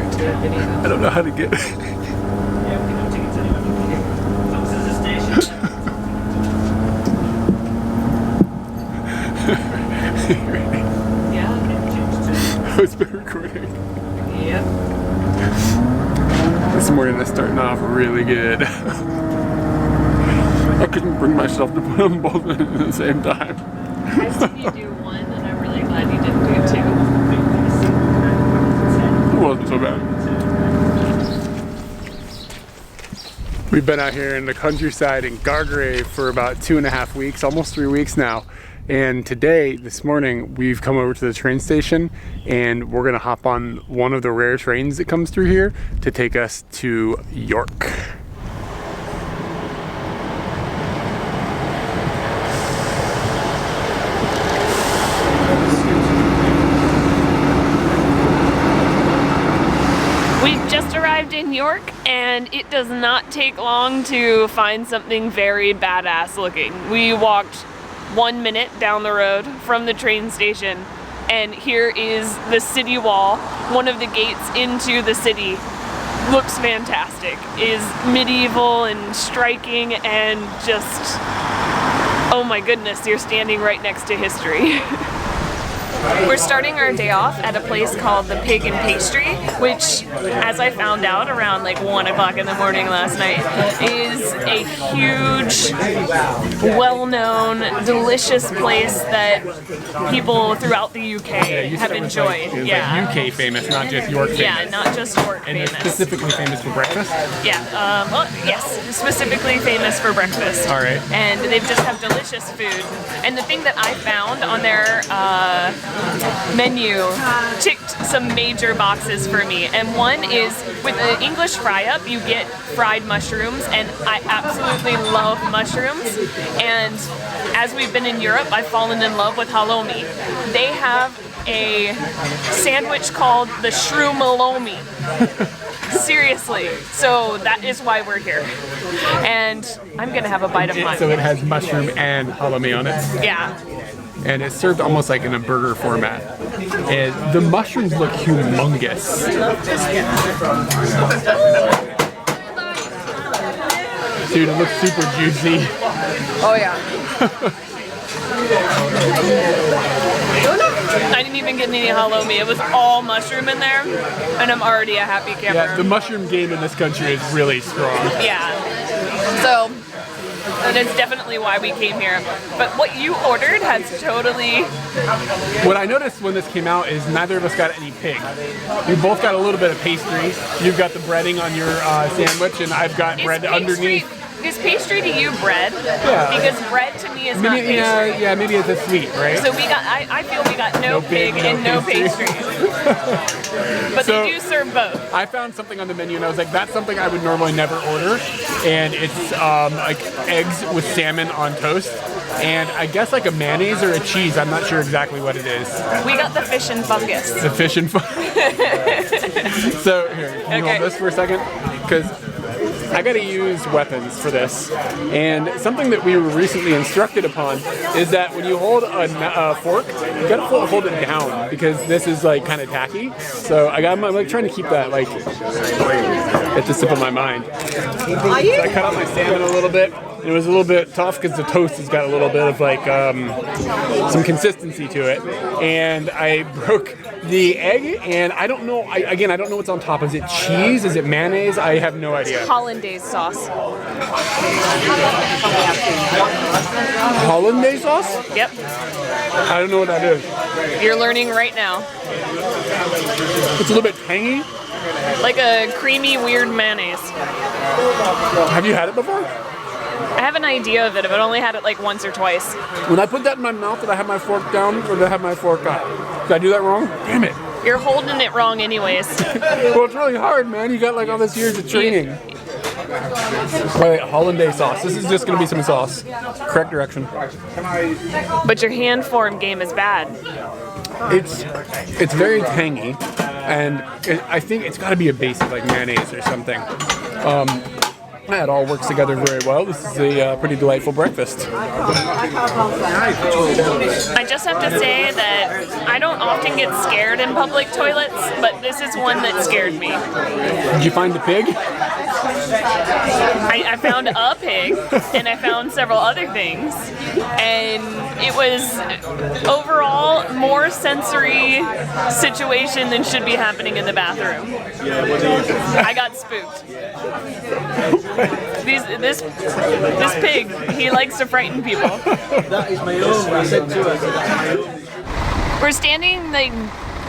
start to that video. I don't know how to get it. Yeah. Oh, it's been recording. Yep. This morning is starting off really good. I couldn't bring myself to put them both in at the same time. I've seen you do one, and I'm really glad you didn't do two. It wasn't so bad. We've been out here in the countryside in Gargrave for about 2.5 weeks, almost 3 weeks now. And today, this morning, we've come over to the train station and we're gonna hop on one of the rare trains that comes through here to take us to York. We've just arrived in York, and it does not take long to find something very badass looking. We walked 1 minute down the road from the train station, and here is the city wall, one of the gates into the city. Looks fantastic. Is medieval and striking and just, oh my goodness, you're standing right next to history. We're starting our day off at a place called the Pig and Pastry, which, as I found out around like 1 o'clock in the morning last night, is a huge, well-known, delicious place that people throughout the UK have enjoyed. Yeah. Like UK famous, not just York famous. Yeah, not just York famous. And it's specifically famous for breakfast? Yeah, well, yes, specifically famous for breakfast. All right. And they just have delicious food. And the thing that I found on their menu ticked some major boxes for me, and one is with the English fry up you get fried mushrooms, and I absolutely love mushrooms, and as we've been in Europe I've fallen in love with halloumi. They have a sandwich called the shroomalomi. Seriously, so that is why we're here, and I'm gonna have a bite of mine. So it has mushroom and halloumi on it? Yeah. And it's served almost like in a burger format. And the mushrooms look humongous. Dude, it looks super juicy. Oh yeah. I didn't even get any halloumi. It was all mushroom in there, and I'm already a happy camper. Yeah, the mushroom game in this country is really strong. Yeah. So, that is definitely why we came here. But what you ordered has totally... What I noticed when this came out is neither of us got any pig. We both got a little bit of pastry. You've got the breading on your sandwich, and I've got bread underneath. Is pastry to you bread? Yeah. Because bread to me is not pastry. Yeah, maybe it's a sweet, right? So we got, I feel we got no pig and no pastry. But so, they do serve both. I found something on the menu and I was like, that's something I would normally never order. And it's like eggs with salmon on toast. And I guess like a mayonnaise or a cheese. I'm not sure exactly what it is. We got the fish and fungus. The fish and fungus. So here, can you hold this for a second? Because I gotta use weapons for this, and something that we were recently instructed upon is that when you hold a fork, you gotta hold it down, because this is like kind of tacky. So I'm like trying to keep that like at the tip of my mind. So I cut out my salmon a little bit. It was a little bit tough because the toast has got a little bit of like some consistency to it, and I broke the egg, and I don't know. I don't know what's on top. Is it cheese? Is it mayonnaise? I have no idea. It's hollandaise sauce. Hollandaise sauce? Yep. I don't know what that is. You're learning right now. It's a little bit tangy. Like a creamy, weird mayonnaise. Have you had it before? I have an idea of it, but I only had it like once or twice. When I put that in my mouth, did I have my fork down or did I have my fork up? Did I do that wrong? Damn it. You're holding it wrong anyways. Well, it's really hard, man. You got like all this years of training. Wait, hollandaise sauce. This is just going to be some sauce. Correct direction. But your hand form game is bad. It's very tangy, and I think it's got to be a base of like mayonnaise or something. That all works together very well. This is a pretty delightful breakfast. I just have to say that I don't often get scared in public toilets, but this is one that scared me. Did you find the pig? I found a pig, and I found several other things, and it was overall more sensory situation than should be happening in the bathroom. I got spooked. This pig, he likes to frighten people. That is my own. I said to her, that's my own. We're standing like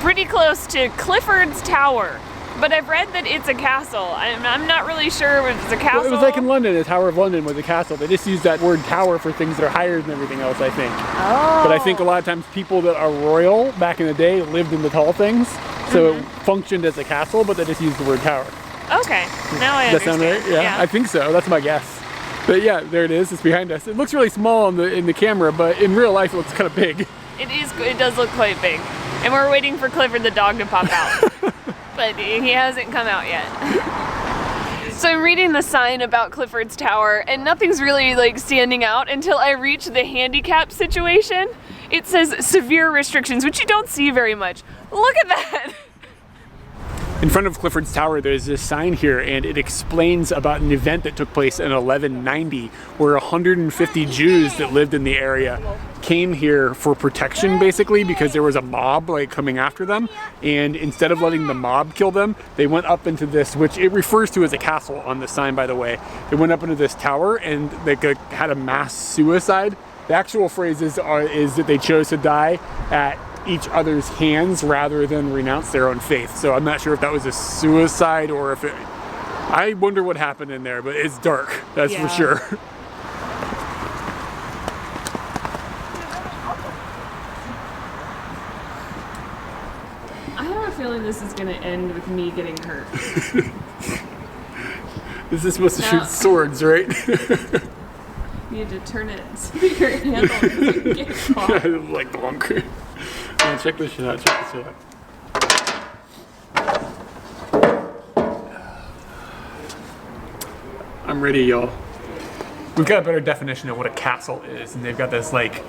pretty close to Clifford's Tower, but I've read that it's a castle. I'm not really sure if it's a castle. Well, it was like in London, the Tower of London was a castle. They just use that word tower for things that are higher than everything else, I think. Oh. But I think a lot of times people that are royal back in the day lived in the tall things, so it functioned as a castle, but they just used the word tower. Okay, now I Does that understand. sound right? Yeah, I think so. That's my guess. But yeah, there it is. It's behind us. It looks really small in the camera, but in real life it looks kind of big. It does look quite big. And we're waiting for Clifford the dog to pop out. But he hasn't come out yet. So I'm reading the sign about Clifford's Tower, and nothing's really like standing out until I reach the handicap situation. It says severe restrictions, which you don't see very much. Look at that! In front of Clifford's Tower, there's this sign here, and it explains about an event that took place in 1190, where 150 Jews that lived in the area came here for protection, basically, because there was a mob like coming after them, and instead of letting the mob kill them, they went up into this, which it refers to as a castle on the sign, by the way. They went up into this tower, and they had a mass suicide. The actual phrase is that they chose to die at each other's hands rather than renounce their own faith. So I'm not sure if that was a suicide or if it... I wonder what happened in there, but it's dark, that's for sure. I have a feeling this is going to end with me getting hurt. This is supposed to shoot swords, right? You need to turn it so your handle doesn't get caught. Like the longer. Yeah, check this shit out, check this shit out. I'm ready, y'all. We've got a better definition of what a castle is, and they've got this, like,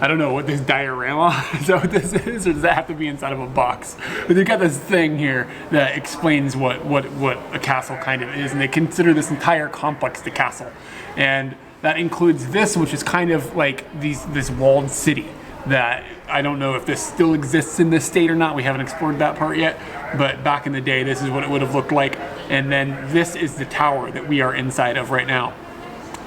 I don't know what this diorama, is that what this is, or does that have to be inside of a box? But they've got this thing here that explains what a castle kind of is, and they consider this entire complex the castle. And that includes this, which is kind of like this walled city that I don't know if this still exists in this state or not. We haven't explored that part yet, but back in the day, this is what it would have looked like. And then this is the tower that we are inside of right now.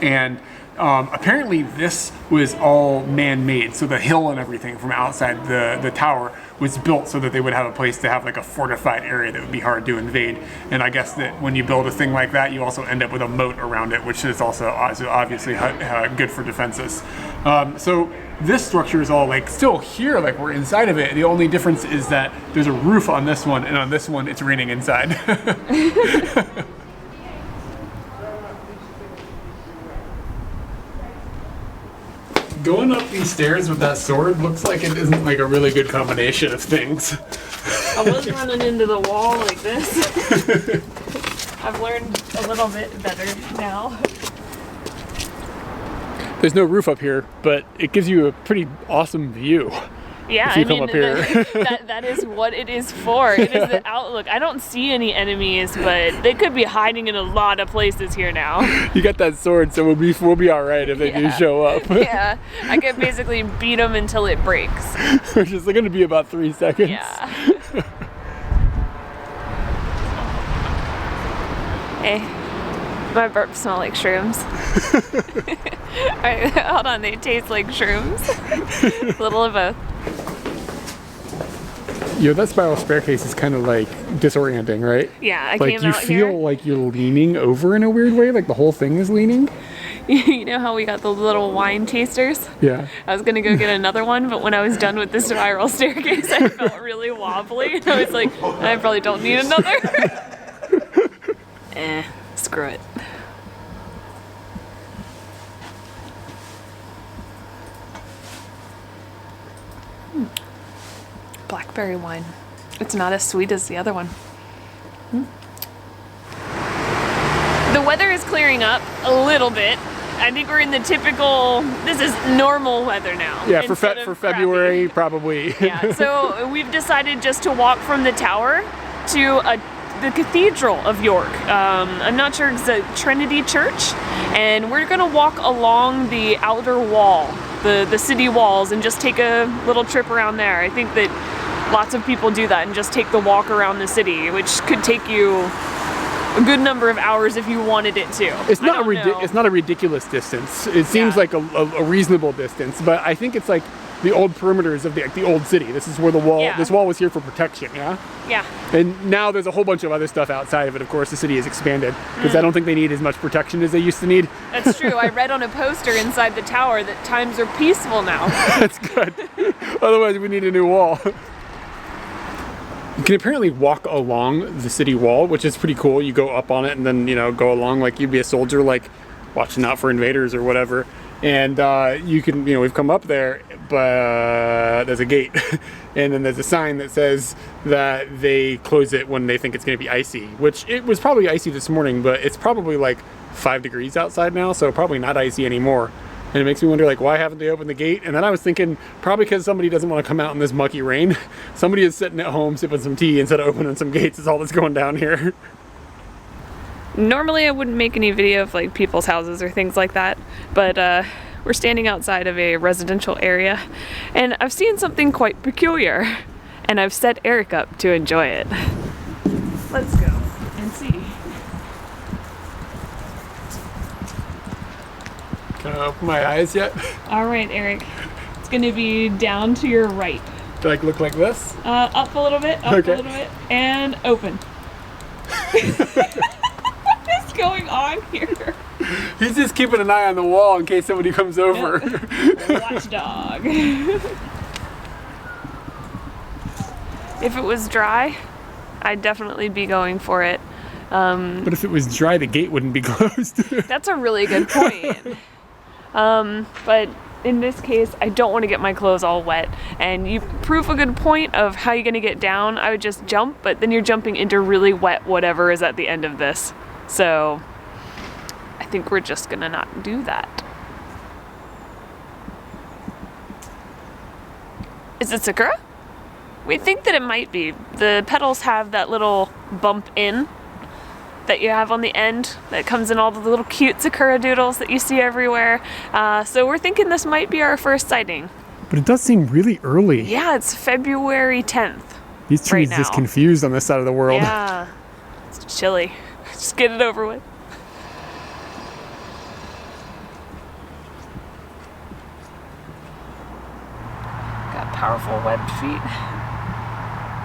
And apparently this was all man-made, so the hill and everything from outside the tower was built so that they would have a place to have like a fortified area that would be hard to invade. And I guess that when you build a thing like that, you also end up with a moat around it, which is also obviously good for defenses. So this structure is all like still here, like we're inside of it. The only difference is that there's a roof on this one, and on this one it's raining inside. Going up these stairs with that sword looks like it isn't like a really good combination of things. I was running into the wall like this. I've learned a little bit better now. There's no roof up here, but it gives you a pretty awesome view. Yeah, if you come up here. that is what it is for. It is the outlook. I don't see any enemies, but they could be hiding in a lot of places here now. You got that sword, so we'll be all right if they do show up. Yeah, I could basically beat them until it breaks. Which is going to be about 3 seconds. Yeah. Hey, my burps smell like shrooms. Alright, hold on, they taste like shrooms. A little of both. Yo, that spiral staircase is kind of like disorienting, right? Yeah, I like came you out feel here. like you're leaning over in a weird way, like the whole thing is leaning. You know how we got the little wine tasters? Yeah. I was gonna go get another one, but when I was done with the spiral staircase, I felt really wobbly. And I was like, I probably don't need another. Screw it. Blackberry wine. It's not as sweet as the other one. The weather is clearing clearing up a little bit. I think we're in the typical, this is normal weather now. Yeah, for February, probably. Yeah, so we've decided just to walk from the tower to the Cathedral of York. I'm not sure, it's the Trinity Church, and we're gonna walk along the outer wall, the city walls, and just take a little trip around there. I think that lots of people do that and just take the walk around the city, which could take you a good number of hours if you wanted it to. It's not a ridiculous distance. It seems like a reasonable distance, but I think it's like the old perimeters of the old city. This is where the wall, this wall was here for protection, yeah? Yeah. And now there's a whole bunch of other stuff outside of it. Of course, the city has expanded because I don't think they need as much protection as they used to need. That's true. I read on a poster inside the tower that times are peaceful now. That's good. Otherwise, we need a new wall. You can apparently walk along the city wall, which is pretty cool. You go up on it and then, you know, go along like you'd be a soldier, like watching out for invaders or whatever. And you can, you know, we've come up there, but there's a gate. And then there's a sign that says that they close it when they think it's going to be icy, which it was probably icy this morning, but it's probably like 5 degrees outside now, so probably not icy anymore. And it makes me wonder, like, why haven't they opened the gate? And then I was thinking, probably because somebody doesn't want to come out in this mucky rain. Somebody is sitting at home sipping some tea instead of opening some gates is all that's going down here. Normally I wouldn't make any video of like people's houses or things like that, but we're standing outside of a residential area and I've seen something quite peculiar and I've set Eric up to enjoy it. Let's go and see. Can I open my eyes yet? All right, Eric. It's gonna be down to your right. Do I look like this? Up a little bit, up a little bit, and open. What is going on here? He's just keeping an eye on the wall in case somebody comes over. Watchdog. If it was dry, I'd definitely be going for it. But if it was dry, the gate wouldn't be closed. That's a really good point. But in this case, I don't want to get my clothes all wet. And you prove a good point of how you're going to get down. I would just jump, but then you're jumping into really wet whatever is at the end of this. So I think we're just going to not do that. Is it Sakura? We think that it might be. The petals have that little bump in that you have on the end that comes in all the little cute Sakura doodles that you see everywhere. So we're thinking this might be our first sighting. But it does seem really early. Yeah, it's February 10th. These trees right just confused on this side of the world. Yeah, it's chilly. Just get it over with. Got powerful webbed feet.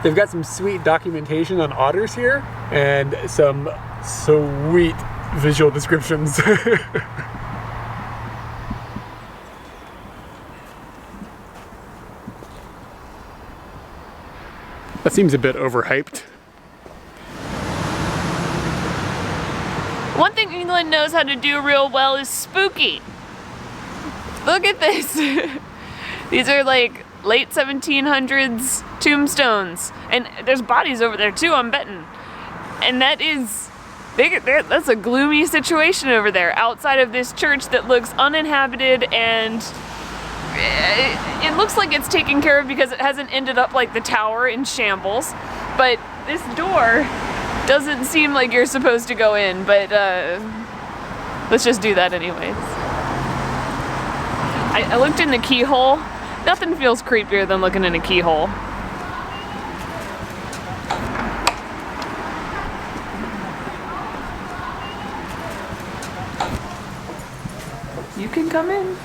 They've got some sweet documentation on otters here and some sweet visual descriptions. That seems a bit overhyped. One thing England knows how to do real well is spooky. Look at this. These are like late 1700s tombstones. And there's bodies over there too, I'm betting. And that is, that's a gloomy situation over there outside of this church that looks uninhabited, and it looks like it's taken care of because it hasn't ended up like the tower in Shambles. But this door doesn't seem like you're supposed to go in, but let's just do that anyways. I looked in the keyhole. Nothing feels creepier than looking in a keyhole. You can come in.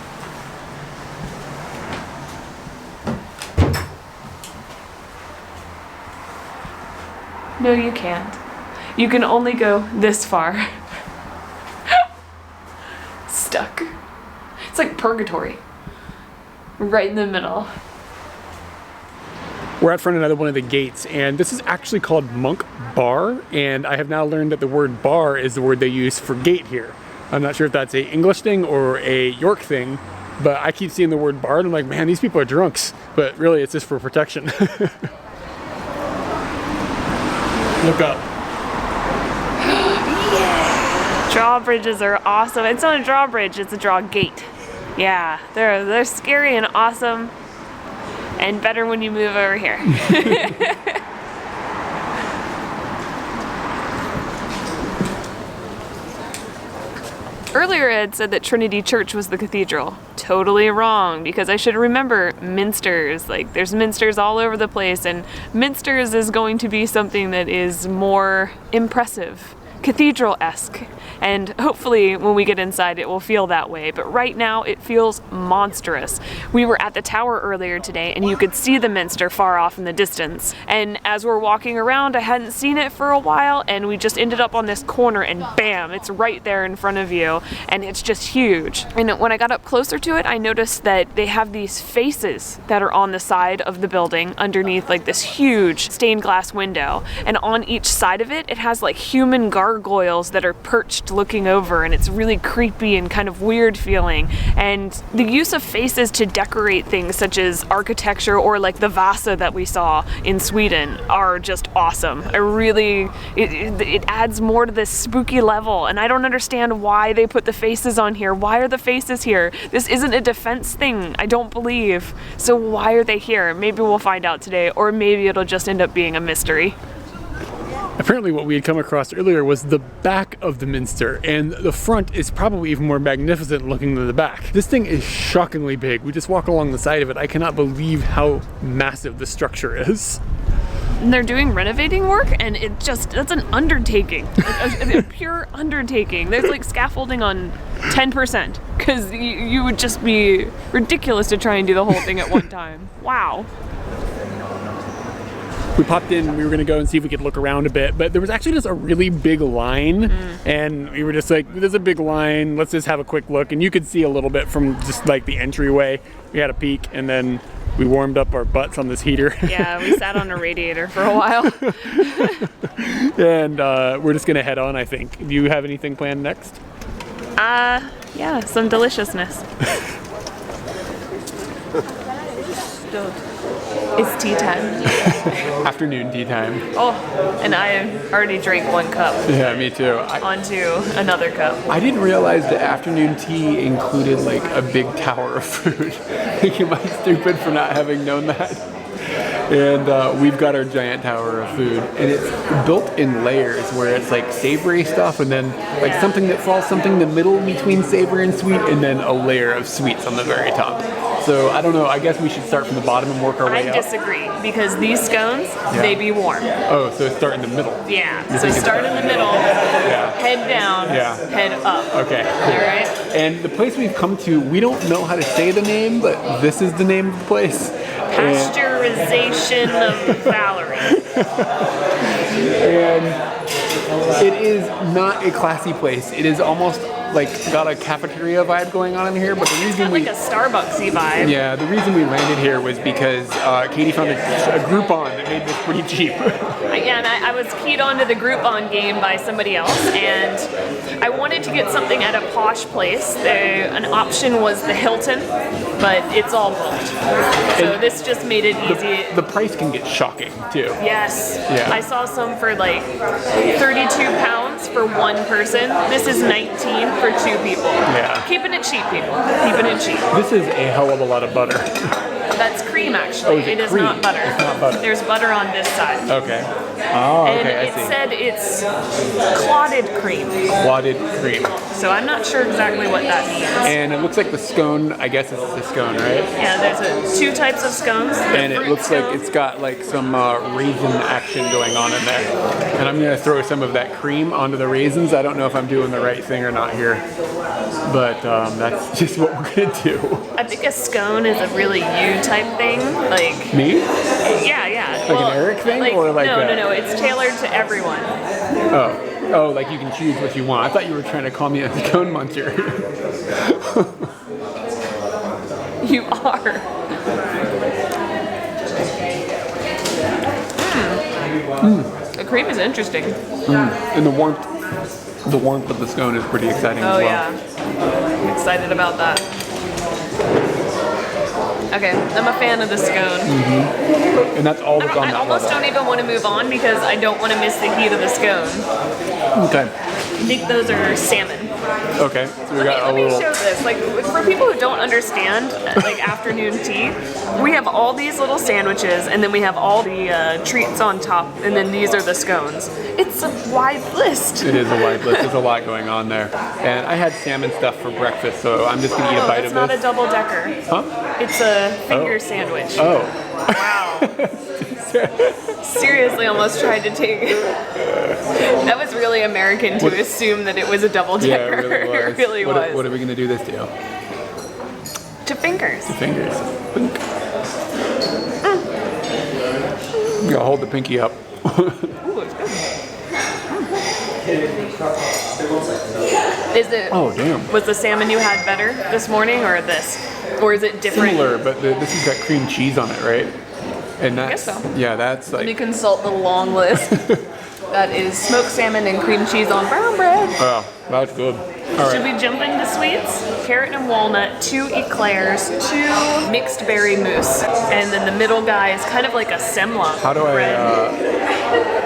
No, you can't. You can only go this far. Stuck. It's like purgatory. Right in the middle. We're out front of another one of the gates, and this is actually called Monk Bar, and I have now learned that the word bar is the word they use for gate here. I'm not sure if that's a English thing or a York thing, but I keep seeing the word bar and I'm like, man, these people are drunks. But really, it's just for protection. Look up. Drawbridges are awesome. It's not a drawbridge, it's a drawgate. Yeah, they're scary and awesome, and better when you move over here. Earlier I had said that Trinity Church was the cathedral. Totally wrong, because I should remember Minsters. Like, there's Minsters all over the place, and Minsters is going to be something that is more impressive, cathedral-esque. And hopefully when we get inside it will feel that way, but right now it feels monstrous. We were at the tower earlier today and you could see the Minster far off in the distance. And as we're walking around, I hadn't seen it for a while, and we just ended up on this corner and bam, it's right there in front of you, and it's just huge. And when I got up closer to it, I noticed that they have these faces that are on the side of the building underneath like this huge stained glass window. And on each side of it, it has like human gargoyles that are perched looking over, and it's really creepy and kind of weird feeling. And the use of faces to decorate things such as architecture or like the Vasa that we saw in Sweden are just awesome. It adds more to this spooky level, and I don't understand why they put the faces on here. Why are the faces here? This isn't a defense thing, I don't believe. So why are they here? Maybe we'll find out today, or maybe it'll just end up being a mystery. Apparently what we had come across earlier was the back of the Minster, and the front is probably even more magnificent looking than the back. This thing is shockingly big. We just walk along the side of it. I cannot believe how massive the structure is. And they're doing renovating work, and that's an undertaking, a pure undertaking. There's like scaffolding on 10%, because you would just be ridiculous to try and do the whole thing at one time. Wow. We popped in, we were gonna go and see if we could look around a bit, but there was actually just a really big line, and we were just like, there's a big line, let's just have a quick look. And you could see a little bit from just like the entryway. We had a peek, and then we warmed up our butts on this heater. Yeah, we sat on a radiator for a while. And we're just gonna head on, I think. Do you have anything planned next? Yeah, some deliciousness. It's tea time. Afternoon tea time. Oh, and I already drank 1 cup. Yeah, me too. Onto another cup. I didn't realize that afternoon tea included like a big tower of food. I think am I stupid for not having known that? And we've got our giant tower of food, and it's built in layers where it's like savory stuff, and then like something that falls something in the middle between savory and sweet, and then a layer of sweets on the very top. So I don't know, I guess we should start from the bottom and work our way up. I disagree, because these scones, they be warm. Oh, so start in the middle. Yeah, so start in the middle, head down, head up. Okay, cool. All right? And the place we've come to, we don't know how to say the name, but this is the name of the place. Pasteurization of Valerie. And it is not a classy place. It is almost like got a cafeteria vibe going on in here, but the reason like a Starbucksy vibe. Yeah, the reason we landed here was because Katie found a Groupon that made this pretty cheap. Yeah, and I was keyed onto the Groupon game by somebody else, and I wanted to get something at a posh place. An option was the Hilton, but it's all booked. So And this just made it easy. The price can get shocking too. Yes. Yeah. I saw some for like 32 pounds for 1 person. This is 19 for 2 people. Yeah. Keeping it cheap, people. Keeping it cheap. This is a hell of a lot of butter. That's cream, actually. Oh, it is cream? not butter. It's not butter. There's butter on this side. Okay. Oh, And okay, I it see. said it's clotted cream. Clotted cream. So I'm not sure exactly what that means. And it looks like the scone, I guess it's the scone, right? Yeah, there's 2 types of scones. And it looks like it's got like some raisin action going on in there. And I'm gonna throw some of that cream onto the raisins. I don't know if I'm doing the right thing or not here, but that's just what we're gonna do. I think a scone is a really you type thing. Like Me? yeah. Like an Eric thing, or like no. It's tailored to everyone. Oh, like you can choose what you want. I thought you were trying to call me a scone muncher. You are. The cream is interesting. And the warmth of the scone is pretty exciting as well. Yeah. I'm excited about that. Okay, I'm a fan of the scone. And that's all that's on I that almost level. don't even want to move on because I don't want to miss the heat of the scone. Okay. think those are salmon. Okay, so we got Let a me little. show this. Like, for people who don't understand, like afternoon tea, we have all these little sandwiches, and then we have all the treats on top, and then these are the scones. It's a wide list. It is a wide list. There's a lot going on there. And I had salmon stuff for breakfast, so I'm just gonna eat a bite It's of not this. a double decker. Huh? It's a finger sandwich. Oh. Wow. Seriously, almost tried to take. That was really American to assume that it was a double Yeah, decker. it really was. It really was. What are we gonna do this to? To fingers. Fingers. You gotta hold the pinky up. Ooh, it's good. Is it? Oh damn. Was the salmon you had better this morning, or this, or is it different? Similar, but this has got cream cheese on it, right? And that's, guess so. Yeah, that's Let me like. consult the long list. That is smoked salmon and cream cheese on brown bread. Oh, that's good. All Should right. we jump into sweets? Carrot and walnut, 2 eclairs, 2 mixed berry mousse, and then the middle guy is kind of like a semla How do bread.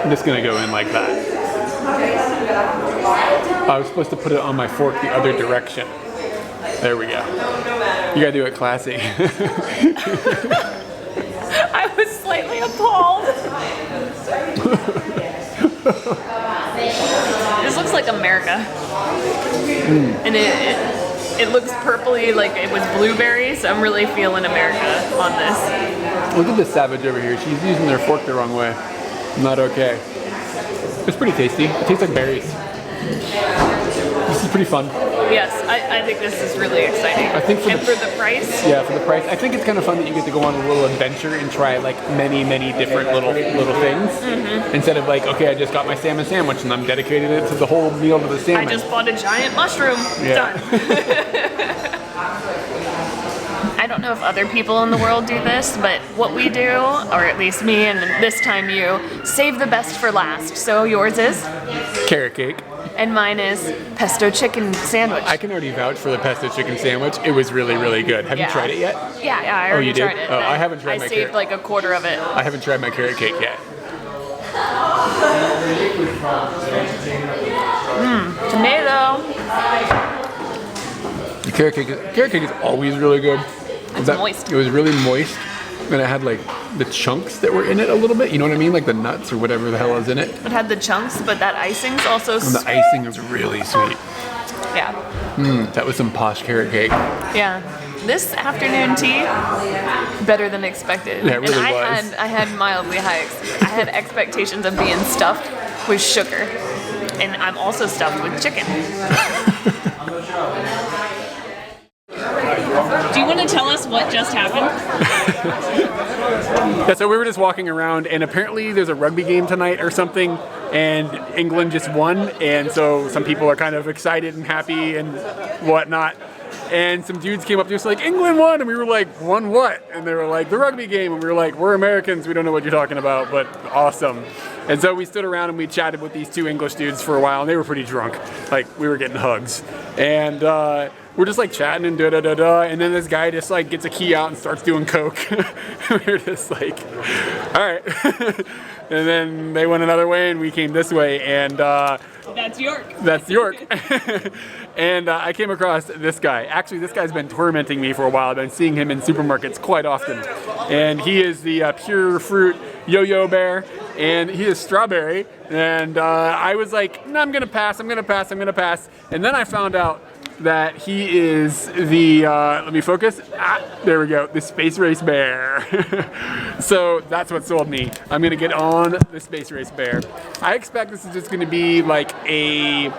I'm just gonna go in like that. I was supposed to put it on my fork the other direction. There we go. You gotta do it classy. I was slightly appalled. This looks like America. And it looks purpley like it was blueberry, so I'm really feeling America on this. Look at this savage over here. She's using their fork the wrong way. Not okay. It's pretty tasty. It tastes like berries. This is pretty fun. Yes, I think this is really exciting. I think for and the- for the price, Yeah, for the price. I think it's kind of fun that you get to go on a little adventure and try like many different little things. Instead of like, okay, I just got my salmon sandwich and I'm dedicated it to the whole meal to the I salmon. just bought a giant mushroom. Yeah. Done. I don't know if other people in the world do this, but what we do, or at least me and this time you, save the best for last. So yours is, Carrot cake. and mine is pesto chicken sandwich. I can already vouch for the pesto chicken sandwich. It was really good. Have you tried it yet? Yeah, I already you did? tried it. Oh, I haven't tried I my saved carrot. like a quarter of it. I haven't tried my carrot cake yet. Tomato. The carrot cake is always really good. It's moist. It was really moist, and it had like the chunks that were in it a little bit. You know what I mean? Like the nuts or whatever the hell is in it. It had the chunks, but that icing's also And the sweet. icing was really sweet. Yeah. That was some posh carrot cake. Yeah. This afternoon tea, better than expected. Yeah, it really and was. I had mildly high. I had expectations of being stuffed with sugar, and I'm also stuffed with chicken. Do you want to tell us what just happened? Yeah, so we were just walking around, and apparently there's a rugby game tonight or something, and England just won, and so some people are kind of excited and happy and whatnot. And some dudes came up to us like, England won, and we were like, won what? And they were like, the rugby game, and we were like, we're Americans, we don't know what you're talking about, but awesome. And so we stood around and we chatted with these 2 English dudes for a while, and they were pretty drunk. Like, we were getting hugs. And we're just like chatting and da-da-da-da, and then this guy just like gets a key out and starts doing coke. We're just like, all right. And then they went another way and we came this way, and That's York. that's York. And I came across this guy. Actually, this guy's been tormenting me for a while. I've been seeing him in supermarkets quite often. And he is the pure fruit yo-yo bear, and he is strawberry. And I was like, no, I'm gonna pass. And then I found out that he is the, let me focus. There we go, the Space Race Bear. So that's what sold me. I'm gonna get on the Space Race Bear. I expect this is just gonna be like a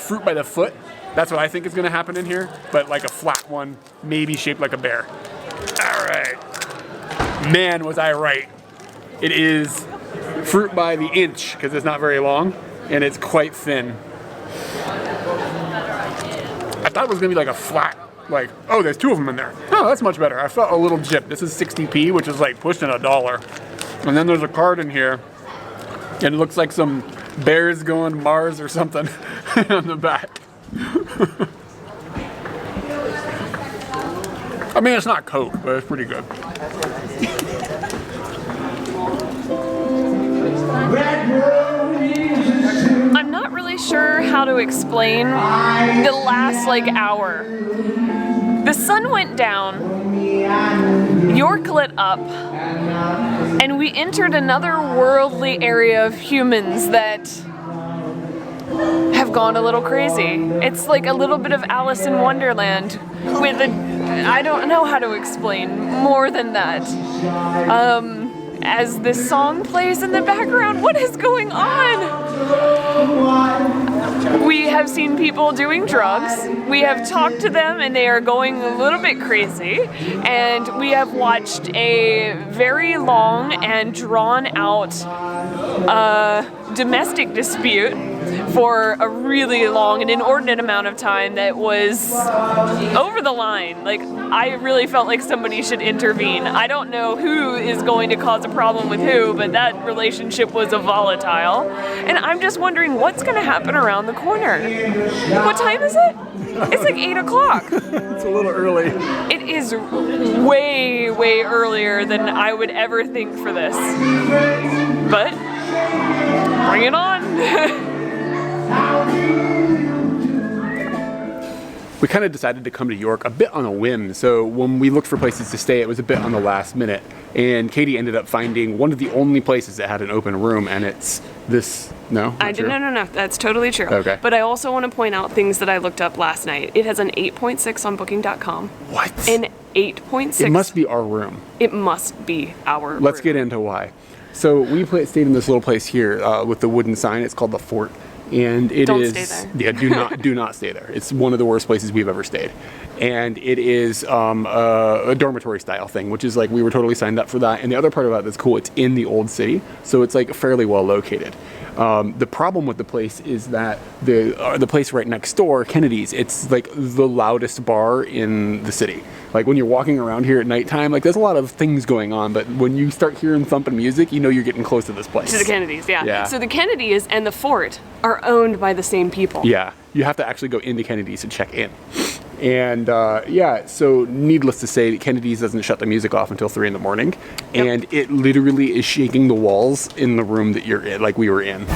fruit by the foot. That's what I think is gonna happen in here, but like a flat one, maybe shaped like a bear. All right. Man, was I right. It is fruit by the inch, because it's not very long, and it's quite thin. I thought it was gonna be like a flat, like, oh, there's 2 of them in there. Oh, that's much better. I felt a little gypped. This is 60p, which is like pushing $1. And then there's a card in here, and it looks like some bears going to Mars or something on the back. I mean, it's not Coke, but it's pretty good. I'm not really sure how how to explain the last like hour. The sun went down, York lit up, and we entered another worldly area of humans that have gone a little crazy. It's like a little bit of Alice in Wonderland with I don't know how to explain more than that. As this song plays in the background, what is going on? We have seen people doing drugs. We have talked to them and they are going a little bit crazy. And we have watched a very long and drawn out domestic dispute for a really long and inordinate amount of time that was over the line. Like, I really felt like somebody should intervene. I don't know who is going to cause a problem with who, but that relationship was a volatile. And I'm just wondering what's going to happen around the corner. What time is it? It's like 8 o'clock. It's a little early. It is way, way earlier than I would ever think for this. But bring it on. We kind of decided to come to York a bit on a whim, so when we looked for places to stay, it was a bit on the last minute. And Katie ended up finding one of the only places that had an open room, and it's this. No? No, that's totally true. Okay. But I also want to point out things that I looked up last night. It has an 8.6 on booking.com. What? An 8.6. It must be our room. It must be our room. Let's get into why. So we stayed in this little place here with the wooden sign. It's called the Fort. And it Don't is, stay there. Yeah, do not stay there. It's one of the worst places we've ever stayed. And it is a dormitory style thing, which is like, we were totally signed up for that. And the other part about that's cool, it's in the old city, so it's like fairly well located. The problem with the place is that the place right next door, Kennedy's, it's like the loudest bar in the city. Like when you're walking around here at nighttime, like there's a lot of things going on, but when you start hearing thumping music, you know you're getting close to this place. To the Kennedys, yeah. Yeah. So the Kennedys and the Fort are owned by the same people. Yeah, you have to actually go into Kennedy's to check in. And so needless to say, Kennedy's doesn't shut the music off until 3 in the morning. Yep. And it literally is shaking the walls in the room that you're in, like we were in.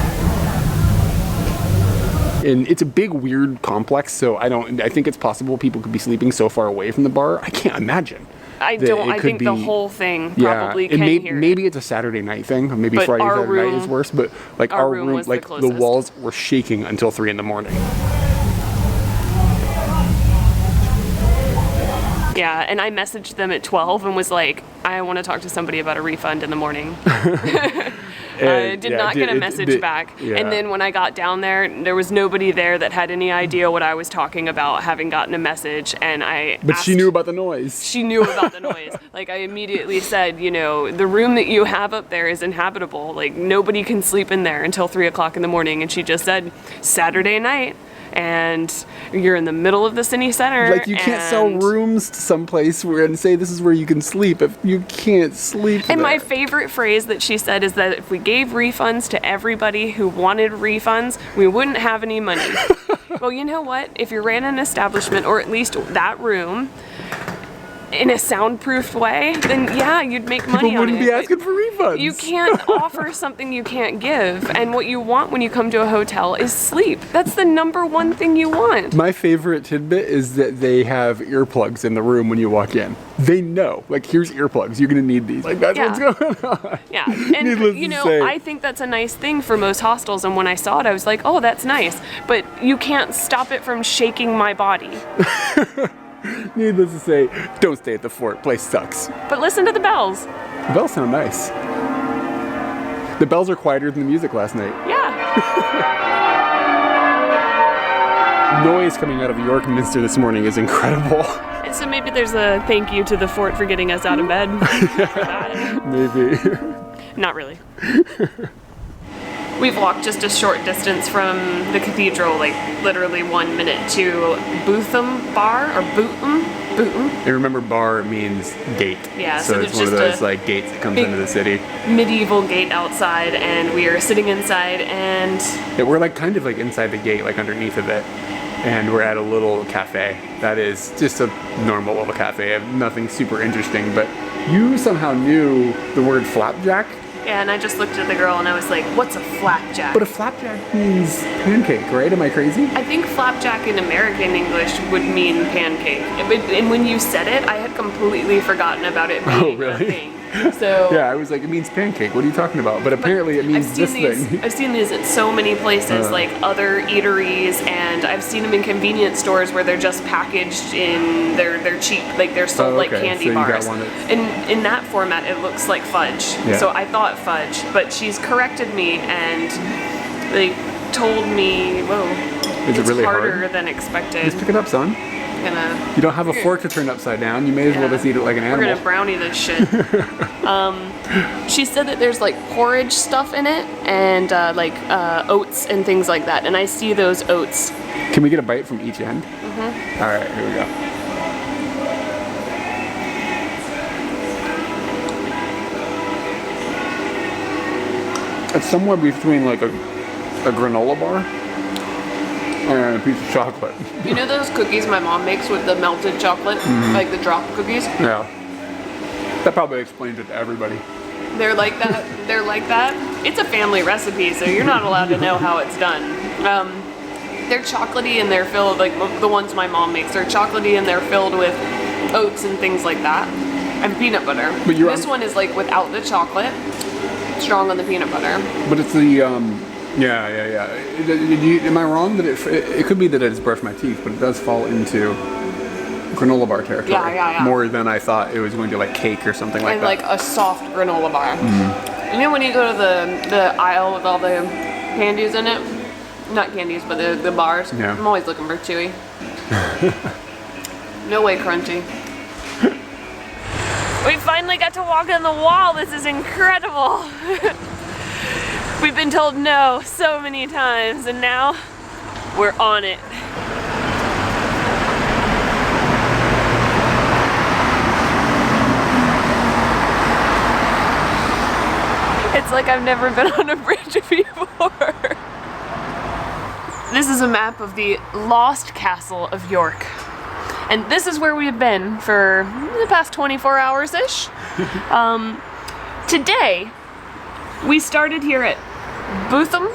And it's a big, weird complex, so I think it's possible people could be sleeping so far away from the bar. I can't imagine. I think the whole thing probably and can hear. maybe it's a Saturday night thing, or maybe But Friday, our Saturday night room- is worse, but like our our room room, was the like the closest. walls were shaking until 3 in the morning. Yeah, and I messaged them at 12 and was like, I want to talk to somebody about a refund in the morning. I did not get a message back. Yeah. And then when I got down there was nobody there that had any idea what I was talking about, having gotten a message. And But she knew about the noise. She knew about the noise. Like, I immediately said, the room that you have up there is inhabitable. Like, nobody can sleep in there until 3 o'clock in the morning. And she just said, Saturday night. And you're in the middle of the city center. Like, you can't sell rooms to someplace and say this is where you can sleep if you can't sleep And there. my favorite phrase that she said is that if we gave refunds to everybody who wanted refunds, we wouldn't have any money. Well, you know what? If you ran an establishment, or at least that room, in a soundproofed way, then yeah, you'd make money People on wouldn't it. be asking for refunds. You can't offer something you can't give, and what you want when you come to a hotel is sleep. That's the number one thing you want. My favorite tidbit is that they have earplugs in the room when you walk in. They know, like, here's earplugs, you're gonna need these. Like, that's what's going on. Yeah, and Needless to say. I think that's a nice thing for most hostels, and when I saw it, I was like, oh, that's nice, but you can't stop it from shaking my body. Needless to say, don't stay at the Fort. Place sucks. But listen to the bells. The bells sound nice. The bells are quieter than the music last night. Yeah. Noise coming out of York Minster this morning is incredible. And so maybe there's a thank you to the Fort for getting us out of bed. For that. Maybe. Not really. We've walked just a short distance from the cathedral, like literally 1 minute, to Bootham Bar, or Bootham. And remember, bar means gate. Yeah, so so it's there's one of just those like gates that comes big into the city. Medieval gate outside, and we are sitting inside, and Yeah, we're like kind of like inside the gate, like underneath of it. And we're at a little cafe that is just a normal little cafe, nothing super interesting, but you somehow knew the word flapjack. Yeah, and I just looked at the girl and I was like, what's a flapjack? But a flapjack means pancake, right? Am I crazy? I think flapjack in American English would mean pancake. And when you said it, I had completely forgotten about it being a thing. So yeah, I was like, it means pancake. What are you talking about? But apparently it means this thing. I've seen these at so many places, like other eateries, and I've seen them in convenience stores where they're just packaged in they're cheap, like they're sold like candy bars. And in that format, it looks like fudge. Yeah. So I thought fudge, but she's corrected me and they told me, whoa, Is it really harder hard? than expected. Just pick it up, son. You don't have a fork to turn upside down. You may as well just eat it like an animal. We're gonna brownie this shit. She said that there's like porridge stuff in it and like oats and things like that. And I see those oats. Can we get a bite from each end? Mm-hmm. All right, here we go. It's somewhere between like a granola bar and a piece of chocolate. You know those cookies my mom makes with the melted chocolate? Like the drop cookies? Yeah. That probably explains it to everybody. They're like that. They're like that. It's a family recipe, so you're not allowed to know how it's done. They're chocolatey and they're filled, like the ones my mom makes, they're chocolatey and they're filled with oats and things like that. And peanut butter. But this one is like without the chocolate, strong on the peanut butter. But it's the, yeah. Am I wrong that it could be that it's brushed my teeth, but it does fall into granola bar territory. Yeah. More than I thought it was going to like cake or something like that. And like a soft granola bar. You know when you go to the aisle with all the candies in it? Not candies, but the bars. Yeah. I'm always looking for chewy. No way crunchy. We finally got to walk on the wall. This is incredible. We've been told no so many times, and now we're on it. It's like I've never been on a bridge before. This is a map of the lost castle of York. And this is where we've been for the past 24 hours-ish. Today, we started here at Bootham?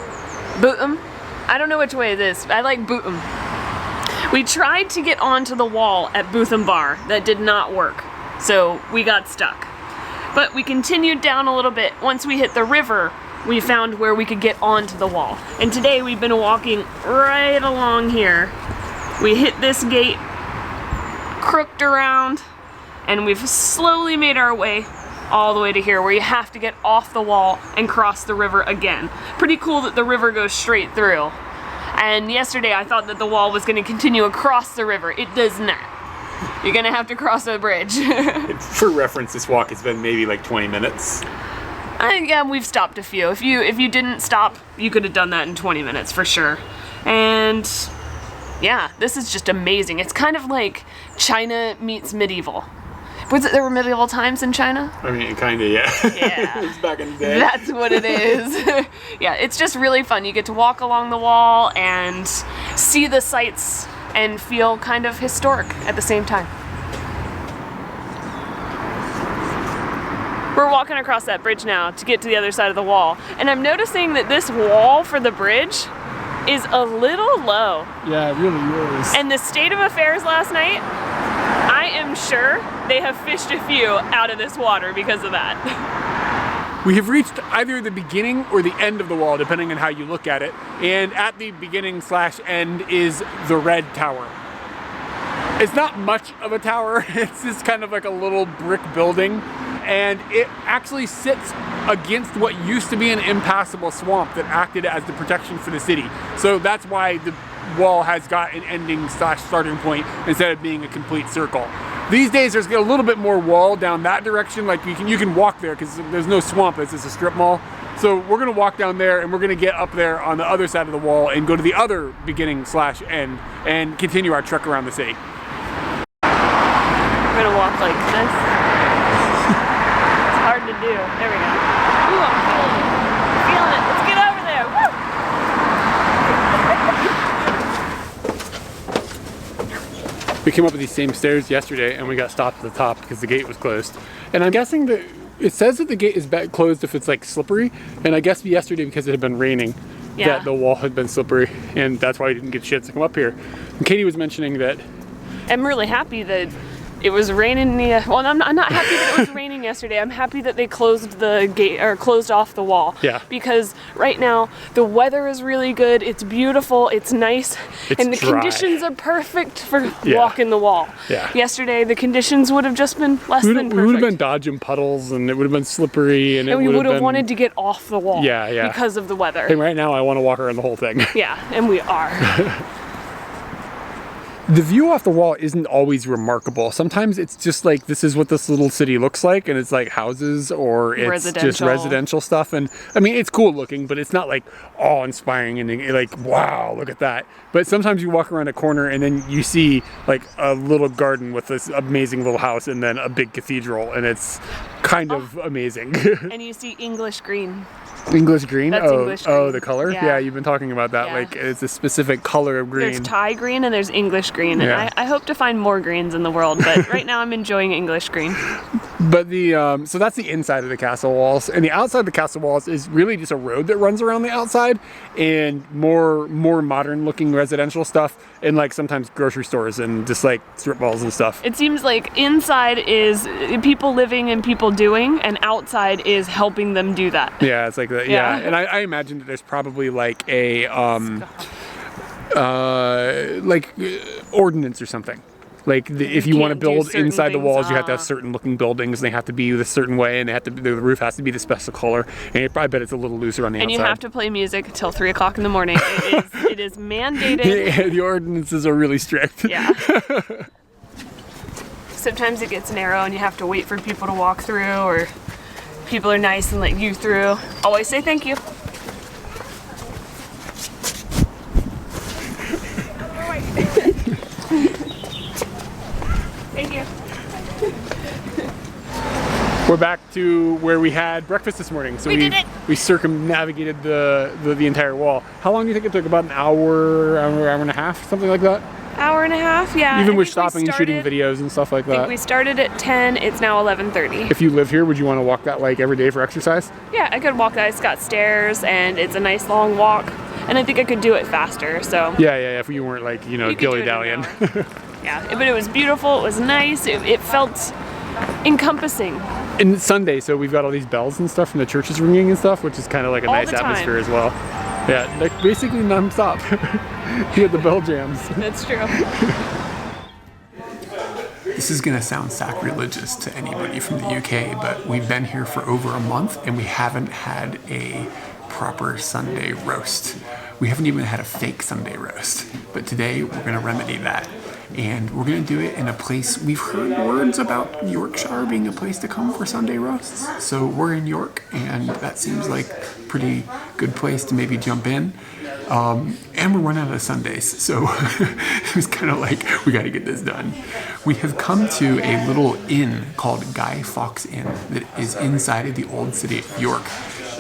I don't know which way it is. I like Bootham. We tried to get onto the wall at Bootham Bar. That did not work. So we got stuck. But we continued down a little bit. Once we hit the river, we found where we could get onto the wall. And today we've been walking right along here. We hit this gate, crooked around, and we've slowly made our way all the way to here where you have to get off the wall and cross the river again. Pretty cool that the river goes straight through. And yesterday I thought that the wall was going to continue across the river. It does not. You're going to have to cross a bridge. For reference, this walk has been maybe like 20 minutes. Yeah, we've stopped a few. If you didn't stop, you could have done that in 20 minutes for sure. And yeah, this is just amazing. It's kind of like China meets medieval. Was it there were medieval times in China? I mean, kind of, yeah. Yeah. It was back in the day. That's what it is. Yeah, it's just really fun. You get to walk along the wall and see the sights and feel kind of historic at the same time. We're walking across that bridge now to get to the other side of the wall. And I'm noticing that this wall for the bridge is a little low. Yeah, it really is. And the state of affairs last night, I am sure they have fished a few out of this water because of that. We have reached either the beginning or the end of the wall, depending on how you look at it. And at the beginning/end is the red tower. It's not much of a tower. It's just kind of like a little brick building. And it actually sits against what used to be an impassable swamp that acted as the protection for the city. So that's why the wall has got an ending/starting point instead of being a complete circle. These days there's a little bit more wall down that direction, like you can walk there because there's no swamp, it's just a strip mall. So we're gonna walk down there and we're gonna get up there on the other side of the wall and go to the other beginning/end and continue our trek around the city. We're gonna walk like this. It's hard to do. There we go. Ooh, I'm feeling it. Feeling it. Let's get over there. Woo! We came up with these same stairs yesterday and we got stopped at the top because the gate was closed. And I'm guessing that it says that the gate is closed if it's like slippery, and I guess yesterday because it had been raining, that the wall had been slippery, and that's why we didn't get shits to come up here. And Katie was mentioning that. I'm really happy that it was raining. Well, I'm not happy that it was raining yesterday. I'm happy that they closed the gate or closed off the wall. Yeah. Because right now the weather is really good. It's beautiful. It's nice, and the conditions are perfect for walking the wall. Yeah. Yesterday the conditions would have just been less than perfect. We would have been dodging puddles, and it would have been slippery, and we would have wanted to get off the wall. Yeah. Because of the weather. And right now I want to walk around the whole thing. Yeah, and we are. The view off the wall isn't always remarkable. Sometimes it's just like, this is what this little city looks like, and it's like houses or it's just residential stuff. And I mean, it's cool looking, but it's not like awe-inspiring and like, wow, look at that. But sometimes you walk around a corner and then you see like a little garden with this amazing little house and then a big cathedral, and it's kind of amazing. And you see English green. English green? That's English green. Oh, the color? Yeah, you've been talking about that. Yeah. Like, it's a specific color of green. There's Thai green and there's English green. And I hope to find more greens in the world, but right now I'm enjoying English green. But the, so that's the inside of the castle walls. And the outside of the castle walls is really just a road that runs around the outside, and more modern looking residential stuff, and like sometimes grocery stores and just like strip malls and stuff. It seems like inside is people living and people doing, and outside is helping them do that. Yeah, it's like that. Yeah. And I imagine that there's probably like a ordinance or something. Like if you want to build inside the walls, you have to have certain looking buildings, and they have to be a certain way, and they have to the roof has to be the special color, and I bet it's a little looser on the outside. And you have to play music until 3 o'clock in the morning. It is mandated. The ordinances are really strict. Yeah. Sometimes it gets narrow and you have to wait for people to walk through, or people are nice and let you through. Always say thank you. Thank you. We're back to where we had breakfast this morning. So we circumnavigated the entire wall. How long do you think it took? About an hour and a half, something like that? Hour and a half, yeah. Even with stopping and shooting videos and stuff like that. I think we started at 10, it's now 11:30. If you live here, would you want to walk that like every day for exercise? Yeah, I could walk that. It's got stairs and it's a nice long walk, and I think I could do it faster, so. Yeah, if you weren't like, dilly-dallying. Yeah, but it was beautiful, it was nice, it felt encompassing. And it's Sunday, so we've got all these bells and stuff from the churches ringing and stuff, which is kind of like a nice atmosphere as well. Yeah, like basically non-stop. You had the bell jams. That's true. This is gonna sound sacrilegious to anybody from the UK, but we've been here for over a month and we haven't had a proper Sunday roast. We haven't even had a fake Sunday roast, but today we're gonna remedy that. And we're gonna do it in a place, we've heard words about Yorkshire being a place to come for Sunday roasts. So we're in York, and that seems like a pretty good place to maybe jump in. And we're running out of Sundays, so it was kind of like, we gotta get this done. We have come to a little inn called Guy Fawkes Inn that is inside of the old city of York.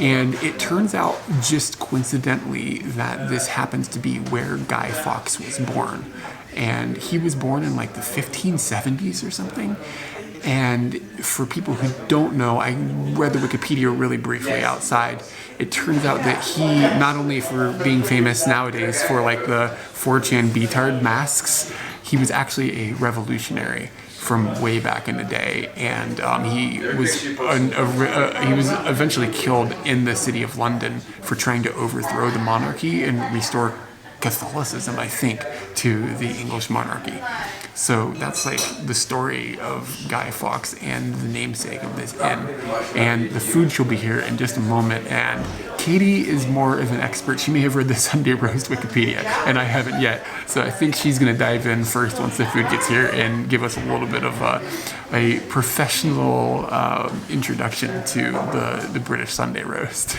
And it turns out, just coincidentally, that this happens to be where Guy Fawkes was born. And he was born in like the 1570s or something. And for people who don't know, I read the Wikipedia really briefly outside. It turns out that he, not only for being famous nowadays for like the 4chan Beatard masks, he was actually a revolutionary from way back in the day, and he was eventually killed in the city of London for trying to overthrow the monarchy and restore Catholicism, I think, to the English monarchy. So that's like the story of Guy Fawkes and the namesake of this inn. And the food she'll be here in just a moment. And Katie is more of an expert. She may have read the Sunday Roast Wikipedia, and I haven't yet. So I think she's going to dive in first once the food gets here and give us a little bit of a professional introduction to the British Sunday Roast.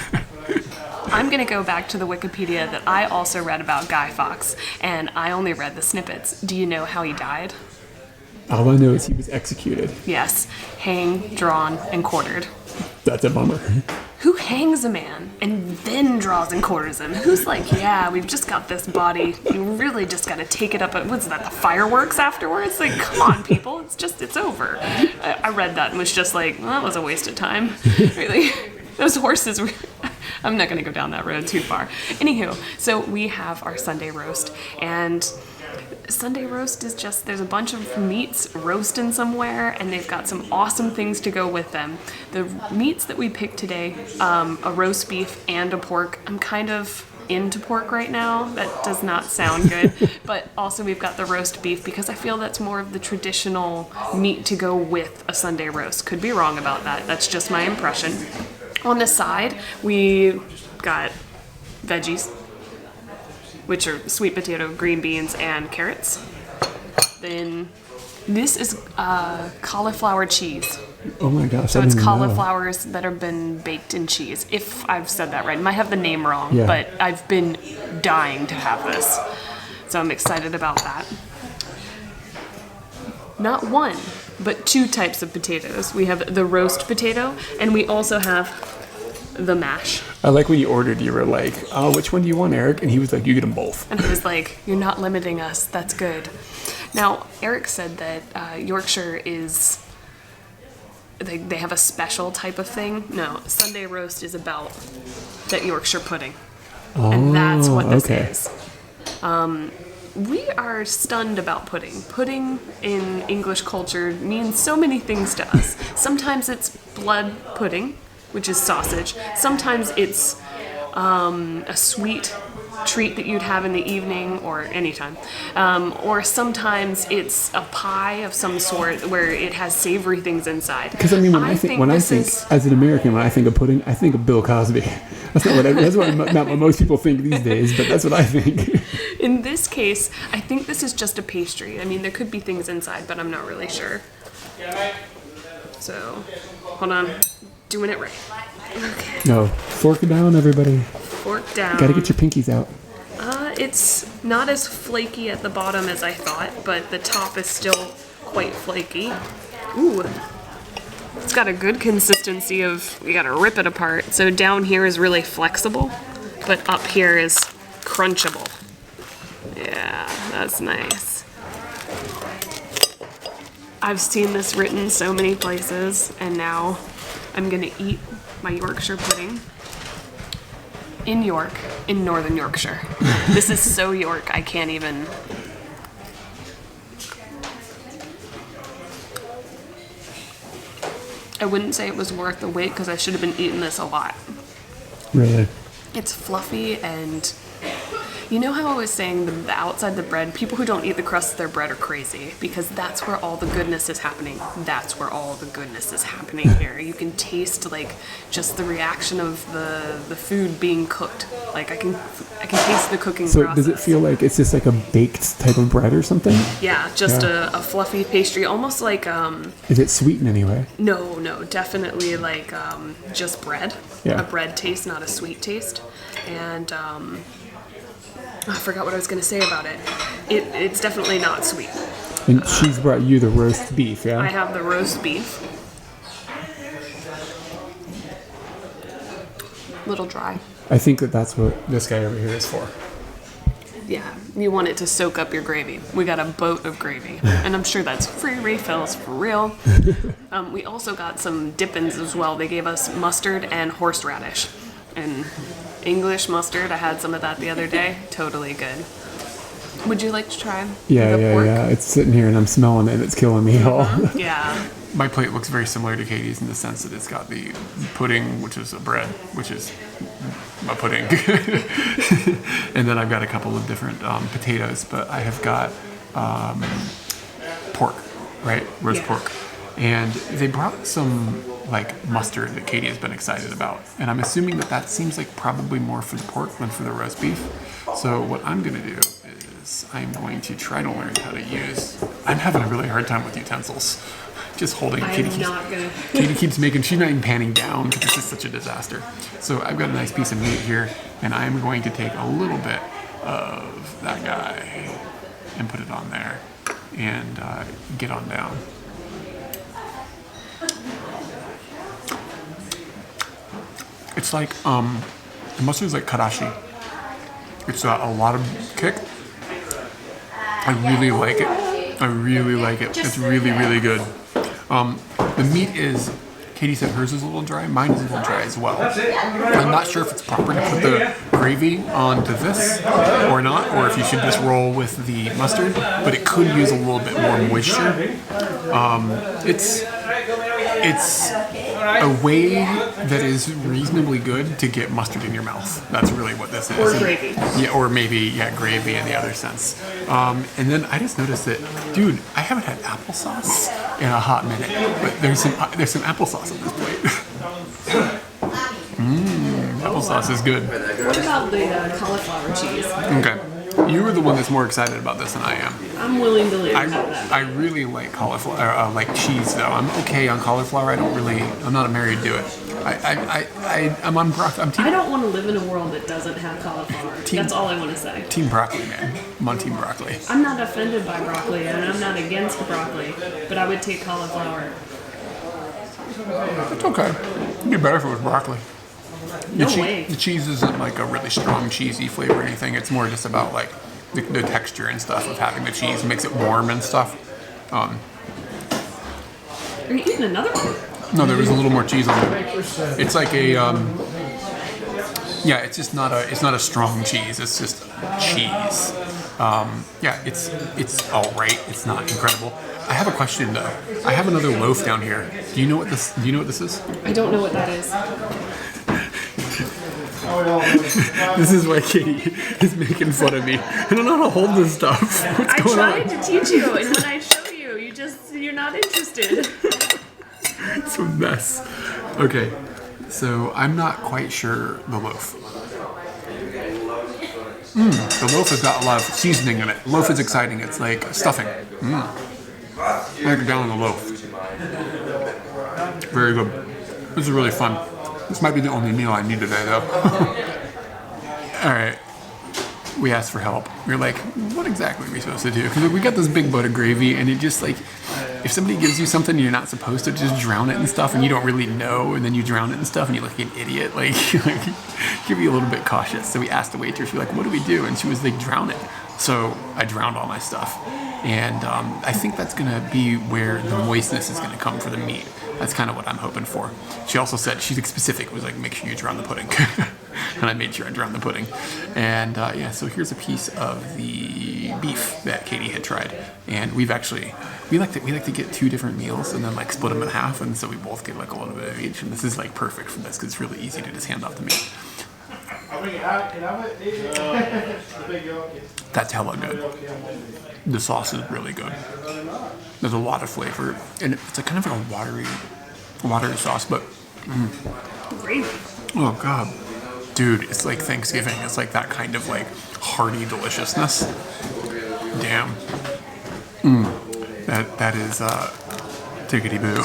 I'm going to go back to the Wikipedia that I also read about Guy Fawkes, and I only read the snippets. Do you know how he died? All I know is he was executed. Yes, hanged, drawn, and quartered. That's a bummer. Who hangs a man and then draws and quarters him? Who's like, yeah, we've just got this body. You really just got to take it up. What's that, the fireworks afterwards? Like, come on, people. It's over. I read that and was just like, well, that was a waste of time. Really. Those horses were... I'm not going to go down that road too far. Anywho, so we have our Sunday roast. And Sunday roast is just, there's a bunch of meats roasting somewhere, and they've got some awesome things to go with them. The meats that we picked today, a roast beef and a pork. I'm kind of into pork right now. That does not sound good. But also we've got the roast beef because I feel that's more of the traditional meat to go with a Sunday roast. Could be wrong about that. That's just my impression. On the side, we got veggies, which are sweet potato, green beans, and carrots. Then this is cauliflower cheese. Oh my gosh! So it's cauliflowers that have been baked in cheese. If I've said that right, I might have the name wrong, but I've been dying to have this, so I'm excited about that. Not one, but 2 types of potatoes. We have the roast potato, and we also have the mash. I like when you ordered, you were like, oh, which one do you want, Eric? And he was like, you get them both. And he was like, you're not limiting us. That's good. Now, Eric said that Yorkshire is, they have a special type of thing. No, Sunday roast is about that Yorkshire pudding. And that's what this is. We are stunned about pudding. Pudding in English culture means so many things to us. Sometimes it's blood pudding, which is sausage. Sometimes it's a sweet treat that you'd have in the evening or anytime. Or sometimes it's a pie of some sort where it has savory things inside. Because I mean, when I think as an American, when I think of pudding, I think of Bill Cosby. That's not what most people think these days, but that's what I think. In this case, I think this is just a pastry. I mean, there could be things inside, but I'm not really sure. So, hold on. Doing it right. Okay. No, fork down, everybody. Fork down. Gotta get your pinkies out. It's not as flaky at the bottom as I thought, but the top is still quite flaky. Ooh. It's got a good consistency of, you gotta rip it apart. So down here is really flexible, but up here is crunchable. Yeah, that's nice. I've seen this written so many places, and now I'm gonna eat my Yorkshire pudding in York, in Northern Yorkshire. This is so York, I can't even. I wouldn't say it was worth the wait because I should have been eating this a lot. Really? It's fluffy, and you know how I was saying the outside the bread, people who don't eat the crust of their bread are crazy because that's where all the goodness is happening. That's where all the goodness is happening here. You can taste like just the reaction of the food being cooked. Like I can taste the cooking process. So does it feel like it's just like a baked type of bread or something? Yeah, just a fluffy pastry, almost like Is it sweet in any way? No, definitely like just bread. Yeah. A bread taste, not a sweet taste. And I forgot what I was going to say about it. It's definitely not sweet. And she's brought you the roast beef, yeah? I have the roast beef. Little dry. I think that's what this guy over here is for. Yeah, you want it to soak up your gravy. We got a boat of gravy, and I'm sure that's free refills for real. We also got some dip-ins as well. They gave us mustard and horseradish. And English mustard, I had some of that the other day. Totally good. Would you like to try the pork? Yeah. It's sitting here and I'm smelling it and it's killing me all. Yeah. My plate looks very similar to Katie's in the sense that it's got the pudding, which is a bread, which is a pudding. And then I've got a couple of different potatoes, but I have got pork, right? Roast pork. And they brought some like mustard that Katie has been excited about. And I'm assuming that seems like probably more for the pork than for the roast beef. So what I'm gonna do is I'm going to try to learn how to use, I'm having a really hard time with utensils. Just holding, Katie keeps making, she's not even panning down because it's just such a disaster. So I've got a nice piece of meat here and I'm going to take a little bit of that guy and put it on there and get on down. It's like, the mustard is like karashi. It's got a lot of kick. I really like it. I really like it. It's really, really good. The meat is, Katie said hers is a little dry. Mine is a little dry as well. I'm not sure if it's proper to put the gravy onto this or not, or if you should just roll with the mustard, but it could use a little bit more moisture. It's a way that is reasonably good to get mustard in your mouth. That's really what this is. Or gravy. Yeah, or maybe, gravy in the other sense. And then I just noticed that, dude, I haven't had applesauce in a hot minute, but there's some applesauce on this plate. Applesauce is good. What about the cauliflower cheese? Okay. You were the one that's more excited about this than I am. I'm willing to have that. I really like cauliflower, like cheese though. I'm okay on cauliflower. I'm not married to it. I'm on broccoli. I don't want to live in a world that doesn't have cauliflower. That's all I want to say. Team broccoli, man. I'm on team broccoli. I'm not offended by broccoli, and I'm not against broccoli, but I would take cauliflower. It's okay. It'd be better if it was broccoli. No way. The cheese isn't like a really strong cheesy flavor or anything. It's more just about like the texture and stuff of having the cheese. It makes it warm and stuff. Are you eating another one? No, there was a little more cheese on it. It's like a it's just not a strong cheese. It's just cheese. It's all right. It's not incredible. I have a question though. I have another loaf down here. Do you know what this is? I don't know what that is. This is why Katie is making fun of me. I don't know how to hold this stuff. What's going on? I tried to teach you, and when I show you, you're not interested. It's a mess. Okay, so I'm not quite sure the loaf. The loaf has got a lot of seasoning in it. Loaf is exciting. It's like stuffing. I get down on the loaf. Very good. This is really fun. This might be the only meal I need today, though. All right. We asked for help. We were like, what exactly are we supposed to do? Because we got this big boat of gravy, and it just like, if somebody gives you something you're not supposed to, just drown it and stuff, and you don't really know, and then you drown it and stuff, and you look like an idiot. Like give you a little bit cautious. So we asked the waitress, we're like, what do we do? And she was like, drown it. So I drowned all my stuff. And I think that's going to be where the moistness is going to come for the meat. That's kind of what I'm hoping for. She also said, she's specific, was like, make sure you drown the pudding. And I made sure I drowned the pudding. And so here's a piece of the beef that Katie had tried. And we like to get 2 different meals and then like split them in half. And so we both get like a little bit of each. And this is like perfect for this because it's really easy to just hand off the meat. That's hella good. The sauce is really good. There's a lot of flavor, and it's a kind of like a watery sauce, but oh god, dude, it's like Thanksgiving. It's like that kind of like hearty deliciousness. Damn. That is tickety boo.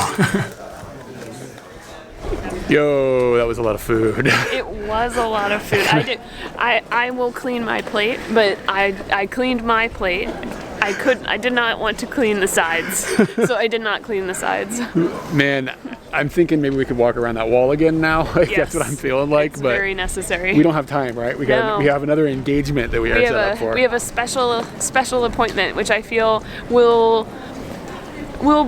Yo, that was a lot of food. It was a lot of food. I will clean my plate, but I cleaned my plate. I did not want to clean the sides, so I did not clean the sides. Man, I'm thinking maybe we could walk around that wall again now. Like, yes, that's what I'm feeling like. It's but very necessary. We don't have time, right? We have another engagement that we are set up for. We have a special appointment, which I feel will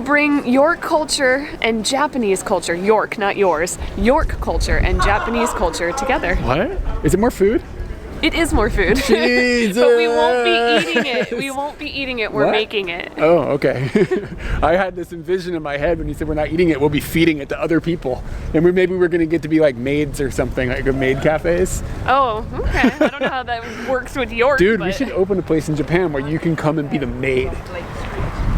bring York culture and Japanese culture, York, not yours, York culture and Japanese culture together. What? Is it more food? It is more food. Jesus. But we won't be eating it. We won't be eating it. We're What? making it. Oh, okay. I had this envision in my head when you said we're not eating it, we'll be feeding it to other people. And maybe we're going to get to be like maids or something, like maid cafes. Oh, okay. I don't know how that works with York. Dude, but we should open a place in Japan where you can come and be the maid.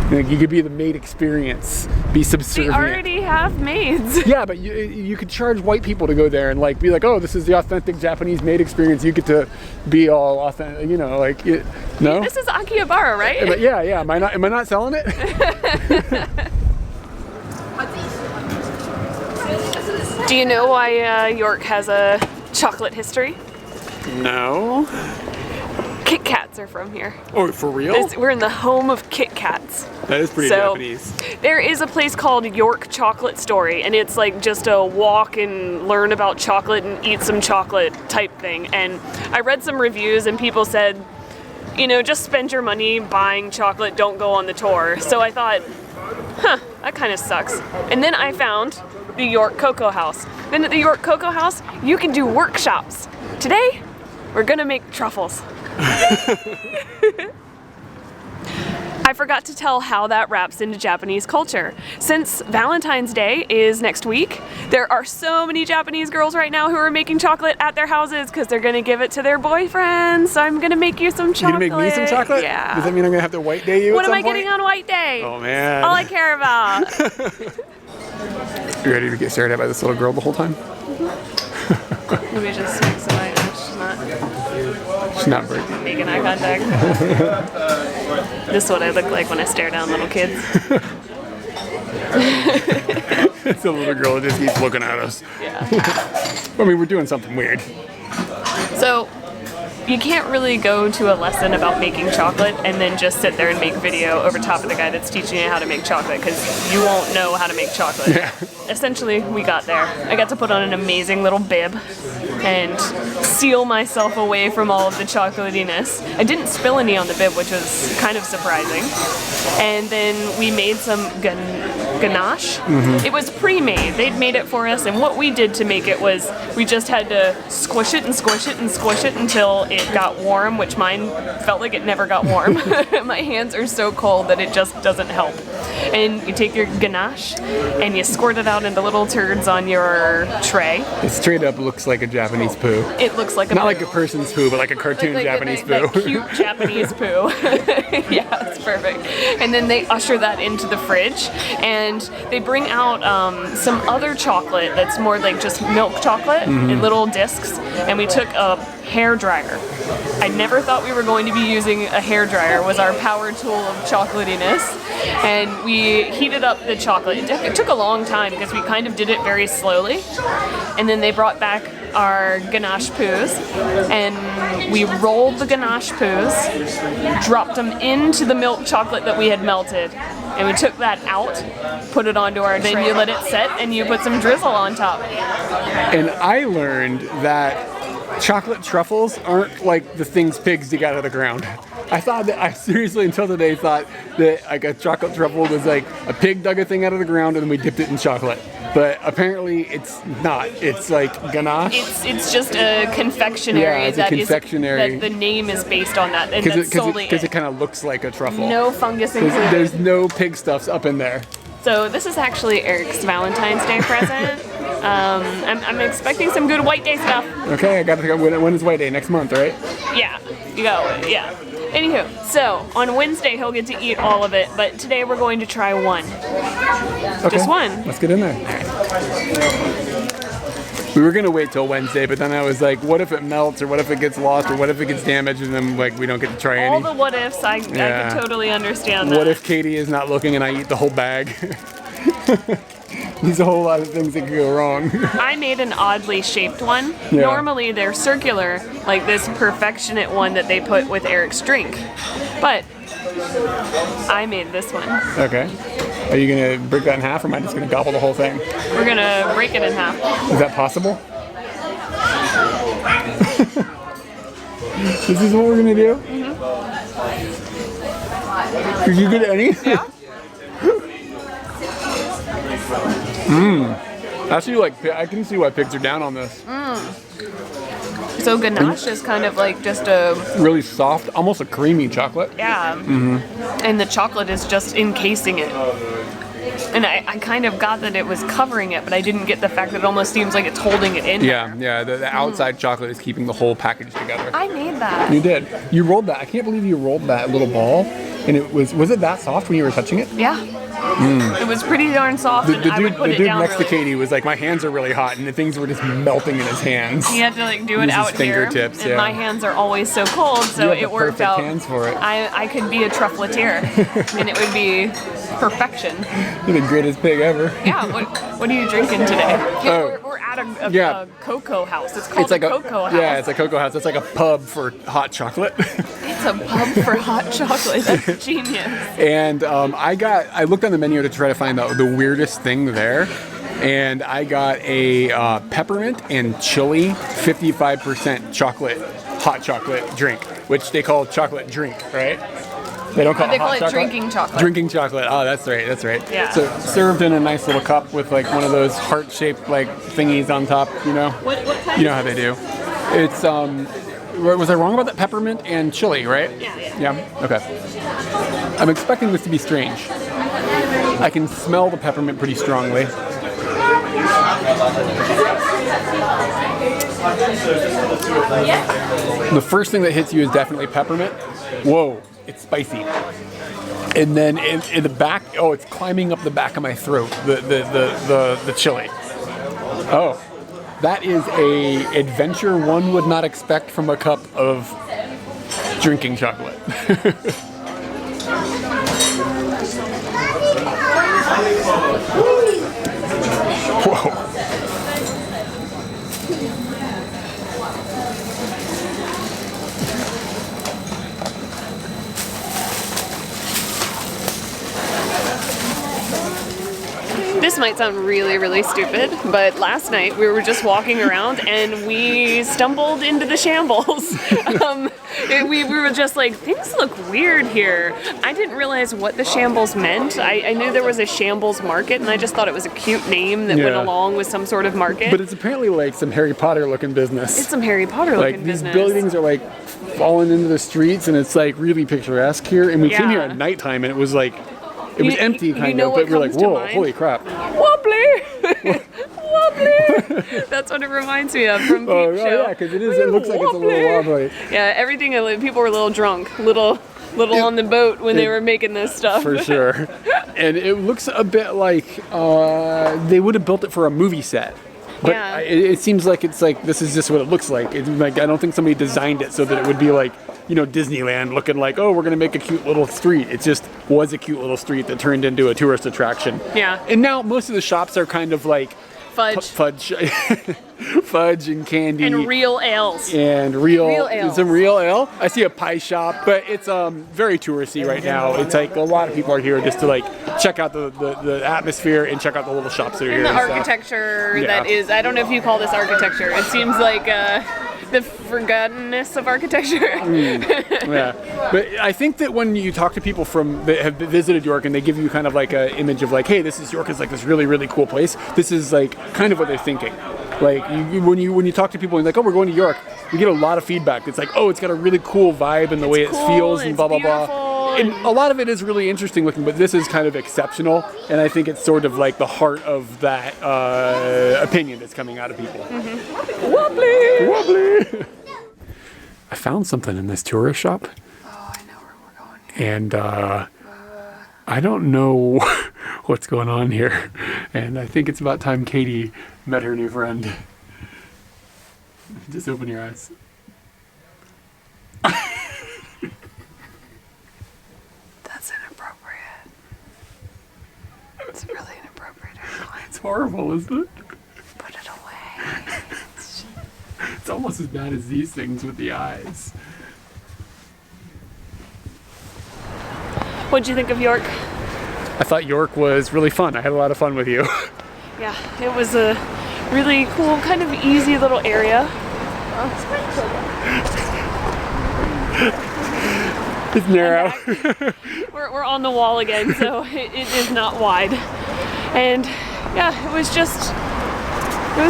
Like, you could be the maid experience, be we subservient. already have maids. Yeah, but you could charge white people to go there and like be like, oh, this is the authentic Japanese maid experience. You get to be all authentic, like no. This is Akihabara, right? Yeah. Am I not selling it? Do you know why York has a chocolate history? No. Kit Kats are from here. Oh, for real? We're in the home of Kit Kats. That is pretty Japanese. There is a place called York Chocolate Story, and it's like just a walk and learn about chocolate and eat some chocolate type thing. And I read some reviews and people said, you know, just spend your money buying chocolate, don't go on the tour. So I thought, that kind of sucks. And then I found the York Cocoa House. Then at the York Cocoa House, you can do workshops. Today, we're gonna make truffles. I forgot to tell how that wraps into Japanese culture. Since Valentine's Day is next week, there are so many Japanese girls right now who are making chocolate at their houses because they're gonna give it to their boyfriends. So I'm gonna make you some chocolate. You gonna make me some chocolate? Yeah. Does that mean I'm gonna have to white day you What at am some I point? getting on White Day? Oh man. All I care about. You ready to get stared at by this little girl the whole time? Let me just make some eye. She's not breaking. Making eye contact. This is what I look like when I stare down little kids. It's a little girl that just keeps looking at us. Yeah. I mean, we're doing something weird. So, you can't really go to a lesson about making chocolate and then just sit there and make video over top of the guy that's teaching you how to make chocolate, because you won't know how to make chocolate. Yeah. Essentially, we got there. I got to put on an amazing little bib and seal myself away from all of the chocolatiness. I didn't spill any on the bib, which was kind of surprising. And then we made some ganache. Mm-hmm. It was pre-made. They'd made it for us, and what we did to make it was we just had to squish it and squish it and squish it until it got warm, which mine felt like it never got warm. My hands are so cold that it just doesn't help. And you take your ganache and you squirt it out into little turds on your tray. It straight up looks like a Japanese poo. It looks like a Not poo. like a person's poo, but like a cartoon Like Japanese that poo. cute Japanese poo. Yeah, it's perfect. And then they usher that into the fridge, and they bring out some other chocolate that's more like just milk chocolate in little discs. And we took a hair dryer. I never thought we were going to be using a hair dryer. Was our power tool of chocolatiness. And we heated up the chocolate. It took a long time because we kind of did it very slowly. And then they brought back our ganache poos, and we rolled the ganache poos, dropped them into the milk chocolate that we had melted, and we took that out, put it onto our tray. Then you let it set, and you put some drizzle on top. And I learned that chocolate truffles aren't like the things pigs dig out of the ground. I seriously until today thought that like a chocolate truffle was like a pig dug a thing out of the ground and then we dipped it in chocolate. But apparently it's not. It's like ganache. It's just a confectionery. Yeah, it's a confectionery. That the name is based on that, and that's solely because it kind of looks like a truffle. No fungus included. There's no pig stuffs up in there. So this is actually Eric's Valentine's Day present. I'm expecting some good White Day stuff. Okay, I got to go. When is White Day? Next month, right? Yeah, you got it. Yeah. Anywho, so on Wednesday he'll get to eat all of it, but today we're going to try one. Okay. Just one. Let's get in there. All right. We were gonna wait till Wednesday, but then I was like, what if it melts, or what if it gets lost, or what if it gets damaged, and then like we don't get to try any. All the what ifs, I can totally understand that. What if Katie is not looking and I eat the whole bag? There's a whole lot of things that could go wrong. I made an oddly shaped one. Yeah. Normally they're circular, like this perfectionate one that they put with Eric's drink. But I made this one. Okay. Are you gonna break that in half, or am I just gonna gobble the whole thing? We're gonna break it in half. Is that possible? This is what we're gonna do? Mm-hmm. Did you get any? Yeah. Actually, like, I can see why pigs are down on this. So ganache is kind of like just a... Really soft, almost a creamy chocolate. Yeah. Mm-hmm. And the chocolate is just encasing it. And I kind of got that it was covering it, but I didn't get the fact that it almost seems like it's holding it in. Yeah, the outside chocolate is keeping the whole package together. I made that. You did. You rolled that. I can't believe you rolled that little ball. And it was it that soft when you were touching it? Yeah. It was pretty darn soft, and I would put it down The dude next to really... Katie was like, my hands are really hot, and the things were just melting in his hands. He had to like do it Use his out here, fingertips, and yeah. my hands are always so cold, so You have it the worked perfect out. hands for it. I could be a truffleteer, and it would be perfection. You're the greatest pig ever. Yeah. What are you drinking today? Oh. We're at a Yeah. cocoa house. It's called It's like a cocoa house. Yeah, it's a cocoa house. It's like a pub for hot chocolate. It's a pub for hot chocolate. That's genius. And I looked on the menu to try to find out the weirdest thing there. And I got a peppermint and chili 55% hot chocolate drink, which they call chocolate drink, right? They don't call it hot chocolate. They call it drinking chocolate. Drinking chocolate. Oh, that's right. Yeah. So served in a nice little cup with like one of those heart-shaped like thingies on top, you know? What kind? You know how they do. It's was I wrong about that? Peppermint and chili, right? Yeah. Okay. I'm expecting this to be strange. I can smell the peppermint pretty strongly. The first thing that hits you is definitely peppermint. Whoa, it's spicy. And then in the back, oh, it's climbing up the back of my throat. The chili. Oh, that is a adventure one would not expect from a cup of drinking chocolate. Whoa. This might sound really, really stupid, but last night we were just walking around and we stumbled into the Shambles. We were just like, things look weird here. I didn't realize what the Shambles meant. I knew there was a Shambles market and I just thought it was a cute name that went along with some sort of market. But it's apparently like some Harry Potter looking business. It's some Harry Potter looking business. Like these buildings are like falling into the streets and it's like really picturesque here. And we came here at nighttime and it was like, it was empty kind of, but we were like, whoa, holy crap. Wobbly! Wobbly! That's what it reminds me of from Peep Show. Yeah, because it looks like it's a little wobbly. Yeah, people were a little drunk, little on the boat when they were making this stuff. For sure. And it looks a bit like they would have built it for a movie set. But it seems like it's like, this is just what it looks like. It's like, I don't think somebody designed it so that it would be like, you know, Disneyland looking like, oh, we're going to make a cute little street. It just was a cute little street that turned into a tourist attraction. Yeah. And now most of the shops are kind of like fudge and candy. And real ales. And real ales. Some real ale. I see a pie shop, but it's very touristy right now. It's like a lot of people are here just to like check out the atmosphere and check out the little shops that are here. And the architecture that is, I don't know if you call this architecture. It seems like the forgottenness of architecture. Yeah, but I think that when you talk to people that have visited York and they give you kind of like an image of like, hey, York is like this really, really cool place. This is like kind of what they're thinking. Like when you talk to people and like, oh, we're going to York, we get a lot of feedback. It's like, oh, it's got a really cool vibe and the way it feels and blah blah blah. And a lot of it is really interesting looking, but this is kind of exceptional, and I think it's sort of like the heart of that opinion that's coming out of people. Mm-hmm. Wobbly! I found something in this tourist shop. Oh, I know where we're going. And I don't know what's going on here, and I think it's about time Katie met her new friend. Just open your eyes. That's inappropriate. It's really inappropriate. It's horrible, isn't it? Put it away. It's almost as bad as these things with the eyes. What'd you think of York? I thought York was really fun. I had a lot of fun with you. Yeah, it was a really cool, kind of easy little area. It's narrow. We're on the wall again, so it is not wide. And yeah, it was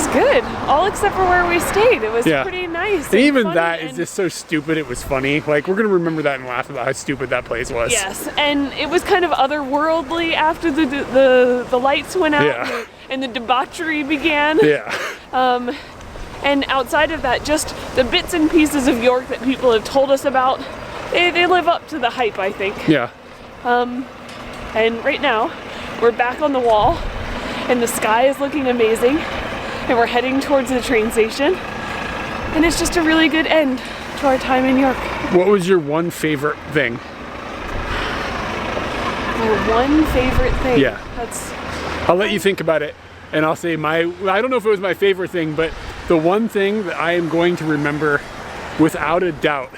good. All except for where we stayed. It was pretty nice. And even that is just so stupid, it was funny. Like, we're going to remember that and laugh about how stupid that place was. Yes, and it was kind of otherworldly after the lights went out and the debauchery began. Yeah. And outside of that, just the bits and pieces of York that people have told us about, they live up to the hype, I think. Yeah. And right now, we're back on the wall, and the sky is looking amazing, and we're heading towards the train station, and it's just a really good end to our time in York. What was your one favorite thing? My one favorite thing? Yeah. I'll let you think about it, and I'll say I don't know if it was my favorite thing, but the one thing that I am going to remember without a doubt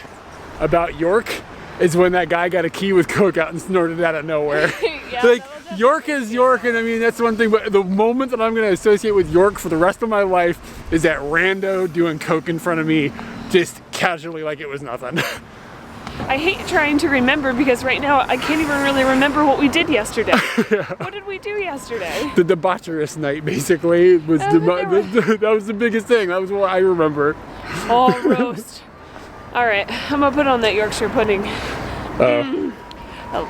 about York is when that guy got a key with coke out and snorted it out of nowhere. Yeah, Like, York is York, and I mean, that's one thing, but the moment that I'm gonna associate with York for the rest of my life is that rando doing coke in front of me, just casually like it was nothing. I hate trying to remember because right now I can't even really remember what we did yesterday. Yeah. What did we do yesterday? The debaucherous night, basically, was that was the biggest thing. That was what I remember. Oh, roast. All right, I'm gonna put on that Yorkshire pudding. I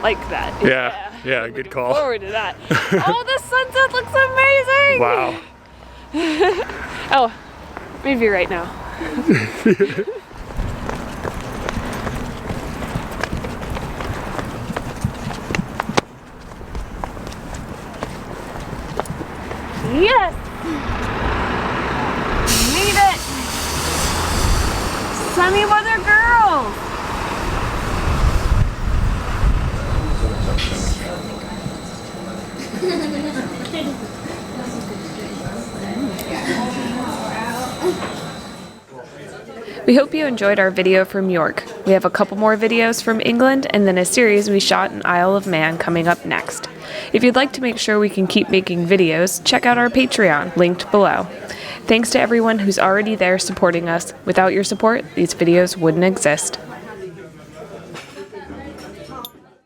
like that. Yeah, good call. Forward to that. Oh, the sunset looks amazing. Wow. Oh, maybe right now. Yes! Made it! Sunny weather girls! We hope you enjoyed our video from York. We have a couple more videos from England and then a series we shot in Isle of Man coming up next. If you'd like to make sure we can keep making videos, check out our Patreon, linked below. Thanks to everyone who's already there supporting us. Without your support, these videos wouldn't exist.